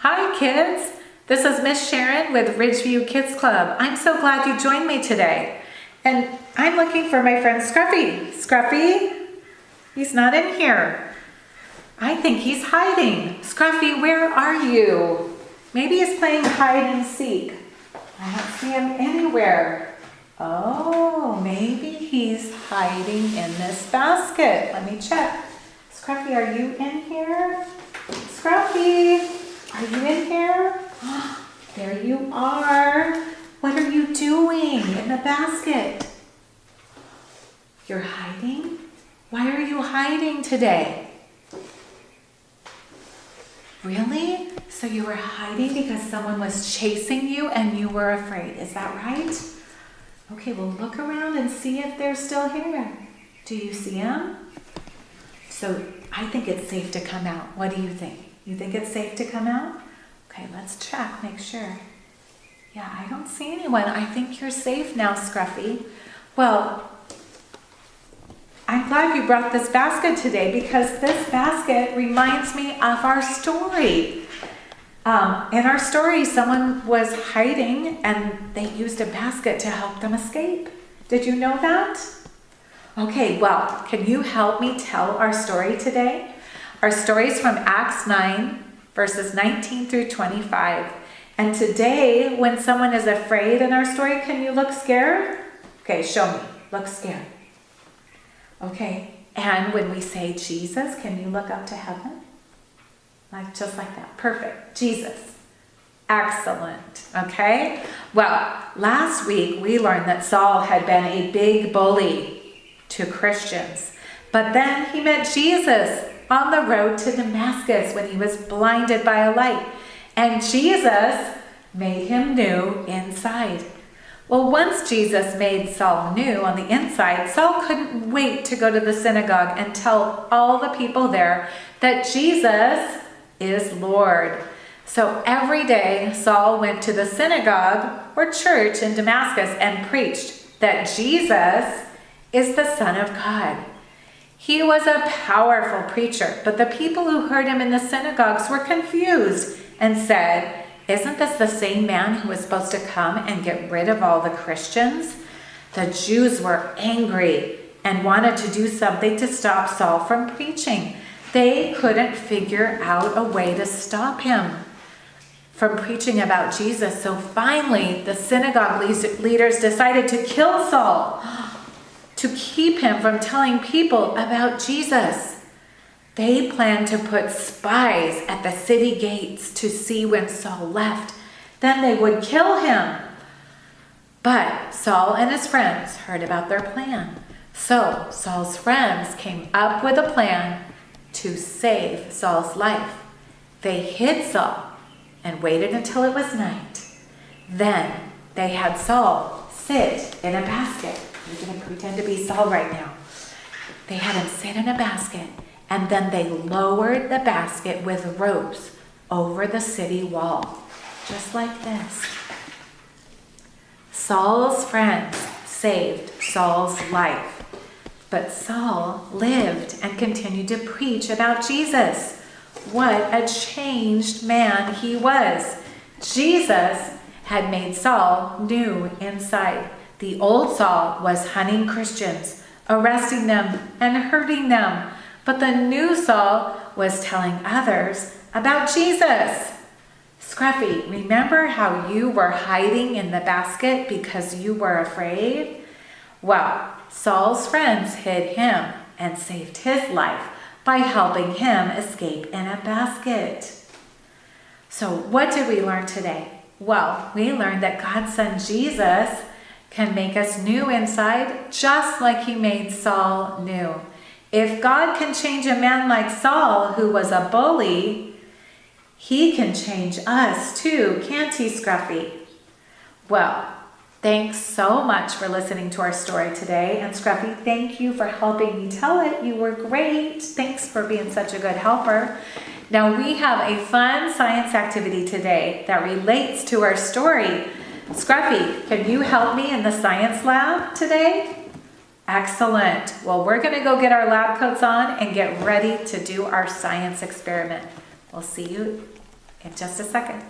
Hi kids, this is Miss Sharon with Ridgeview Kids Club. I'm so glad you joined me today. And I'm looking for my friend Scruffy. Scruffy? He's not in here. I think he's hiding. Scruffy, where are you? Maybe he's playing hide and seek. I don't see him anywhere. Oh, maybe he's hiding in this basket. Let me check. Scruffy, are you in here? Scruffy, are you in here? There you are. What are you doing in the basket? You're hiding? Why are you hiding today? Really? So you were hiding because someone was chasing you and you were afraid. Is that right? Okay, well look around and see if they're still here. Do you see them? So I think it's safe to come out. What do you think? You think it's safe to come out? Okay, let's check, make sure. Yeah, I don't see anyone. I think you're safe now, Scruffy. Well, I'm glad you brought this basket today because this basket reminds me of our story. In our story, someone was hiding and they used a basket to help them escape. Did you know that? Okay, well, can you help me tell our story today? Our story is from Acts 9, verses 19 through 25. And today, when someone is afraid in our story, can you look scared? Okay, show me. Look scared. Okay, and when we say Jesus, can you look up to heaven? Just like that. Perfect. Jesus. Excellent. Okay. Well, last week we learned that Saul had been a big bully to Christians. But then he met Jesus on the road to Damascus when he was blinded by a light. And Jesus made him new inside. Well, once Jesus made Saul new on the inside, Saul couldn't wait to go to the synagogue and tell all the people there that Jesus is Lord. So every day Saul went to the synagogue or church in Damascus and preached that Jesus is the Son of God. He was a powerful preacher, but the people who heard him in the synagogues were confused and said, "Isn't this the same man who was supposed to come and get rid of all the Christians?" The Jews were angry and wanted to do something to stop Saul from preaching. They couldn't figure out a way to stop him from preaching about Jesus. So finally, the synagogue leaders decided to kill Saul to keep him from telling people about Jesus. They planned to put spies at the city gates to see when Saul left. Then they would kill him. But Saul and his friends heard about their plan. So Saul's friends came up with a plan to save Saul's life. They hid Saul and waited until it was night. Then they had Saul sit in a basket. You're going to pretend to be Saul right now. They had him sit in a basket, and then they lowered the basket with ropes over the city wall, just like this. Saul's friends saved Saul's life, but Saul lived and continued to preach about Jesus. What a changed man he was. Jesus had made Saul new inside. The old Saul was hunting Christians, arresting them and hurting them. But the new Saul was telling others about Jesus. Scruffy, remember how you were hiding in the basket because you were afraid? Well, Saul's friends hid him and saved his life by helping him escape in a basket. So what did we learn today? Well, we learned that God's Son Jesus can make us new inside just like he made Saul new. If God can change a man like Saul, who was a bully, he can change us too, can't he, Scruffy? Well, thanks so much for listening to our story today. And Scruffy, thank you for helping me tell it. You were great. Thanks for being such a good helper. Now we have a fun science activity today that relates to our story. Scruffy, can you help me in the science lab today? Excellent. Well, we're going to go get our lab coats on and get ready to do our science experiment. We'll see you in just a second.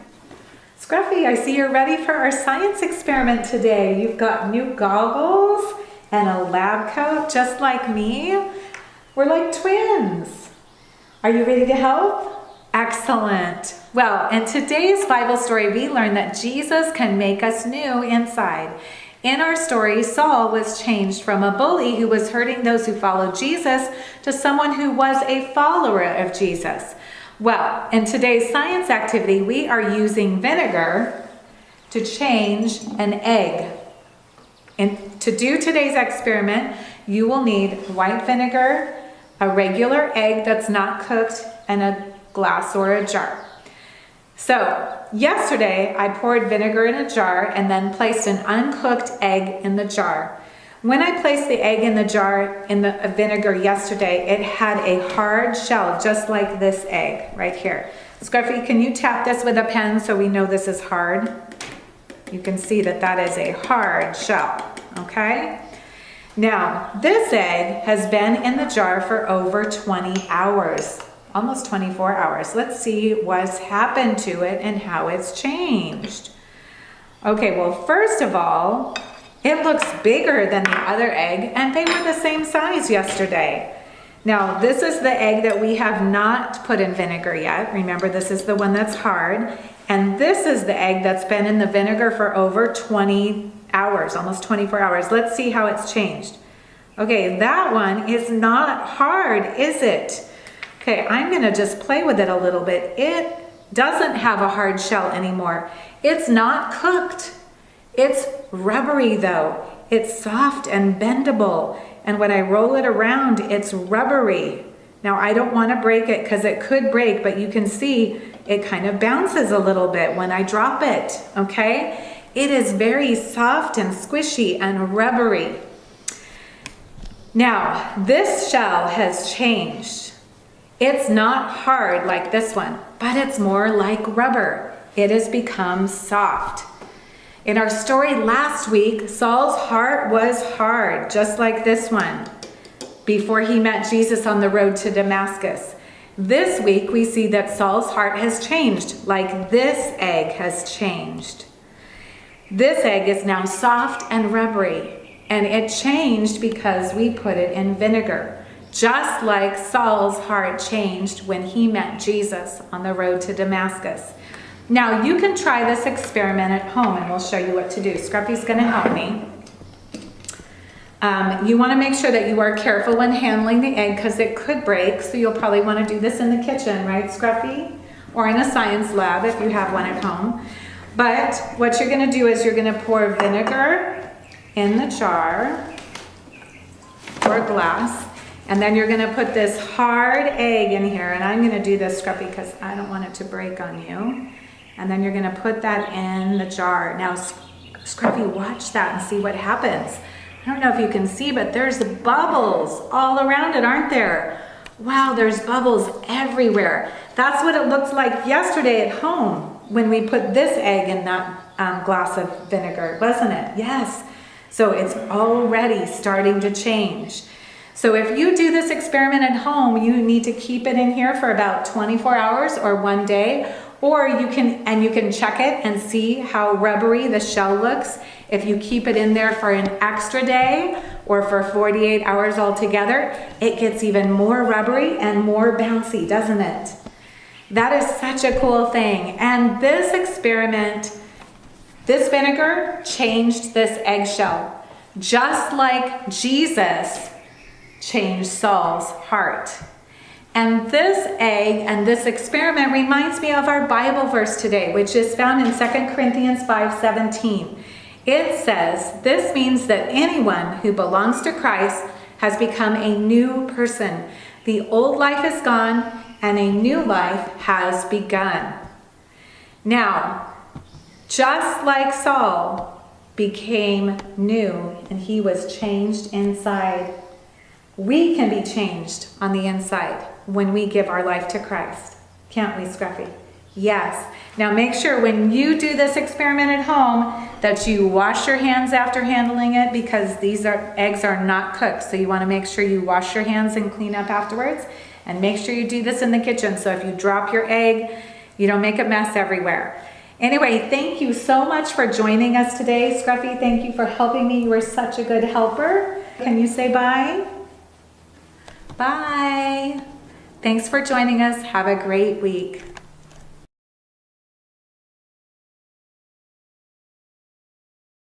Scruffy, I see you're ready for our science experiment today. You've got new goggles and a lab coat just like me. We're like twins. Are you ready to help? Excellent. Well, in today's Bible story, we learn that Jesus can make us new inside. In our story, Saul was changed from a bully who was hurting those who followed Jesus to someone who was a follower of Jesus. Well, in today's science activity, we are using vinegar to change an egg. And to do today's experiment, you will need white vinegar, a regular egg that's not cooked, and a glass or a jar. So, yesterday I poured vinegar in a jar and then placed an uncooked egg in the jar. When I placed the egg in the jar in the vinegar yesterday, it had a hard shell just like this egg right here. Scruffy, can you tap this with a pen so we know this is hard? You can see that that is a hard shell, okay? Now, this egg has been in the jar for over 20 hours, almost 24 hours. Let's see what's happened to it and how it's changed. Okay, well, first of all, it looks bigger than the other egg, and they were the same size yesterday. Now, this is the egg that we have not put in vinegar yet. Remember, this is the one that's hard. And this is the egg that's been in the vinegar for over 20 hours, almost 24 hours. Let's see how it's changed. Okay, that one is not hard, is it? Okay, I'm gonna just play with it a little bit. It doesn't have a hard shell anymore. It's not cooked. It's rubbery though. It's soft and bendable. And when I roll it around, it's rubbery. Now I don't want to break it because it could break, but you can see it kind of bounces a little bit when I drop it, okay? It is very soft and squishy and rubbery. Now, this shell has changed. It's not hard like this one, but it's more like rubber. It has become soft. In our story last week, Saul's heart was hard, just like this one, before he met Jesus on the road to Damascus. This week, we see that Saul's heart has changed, like this egg has changed. This egg is now soft and rubbery, and it changed because we put it in vinegar, just like Saul's heart changed when he met Jesus on the road to Damascus. Now, you can try this experiment at home, and we'll show you what to do. Scruffy's going to help me. You want to make sure that you are careful when handling the egg because it could break, so you'll probably want to do this in the kitchen, right, Scruffy? Or in a science lab if you have one at home. But what you're going to do is you're going to pour vinegar in the jar or glass, and then you're going to put this hard egg in here, and I'm going to do this, Scruffy, because I don't want it to break on you. And then you're going to put that in the jar. Now, Scruffy, watch that and see what happens. I don't know if you can see, but there's bubbles all around it, aren't there? Wow, there's bubbles everywhere. That's what it looked like yesterday at home when we put this egg in that glass of vinegar, wasn't it? Yes. So it's already starting to change. So if you do this experiment at home, you need to keep it in here for about 24 hours or one day, or you can check it and see how rubbery the shell looks. If you keep it in there for an extra day or for 48 hours altogether, it gets even more rubbery and more bouncy, doesn't it? That is such a cool thing. And this experiment, this vinegar changed this eggshell, just like Jesus changed Saul's heart. And this egg and this experiment reminds me of our Bible verse today, which is found in 2 Corinthians 5:17. It says, this means that anyone who belongs to Christ has become a new person. The old life is gone and a new life has begun. Now, just like Saul became new and he was changed inside, we can be changed on the inside when we give our life to Christ. Can't we, Scruffy? Yes. Now make sure when you do this experiment at home that you wash your hands after handling it, because these eggs are not cooked. So you want to make sure you wash your hands and clean up afterwards. And make sure you do this in the kitchen. So if you drop your egg You don't make a mess everywhere. Anyway, thank you so much for joining us today. Scruffy, thank you for helping me. You were such a good helper. Can you say bye? Bye. Thanks for joining us. Have a great week.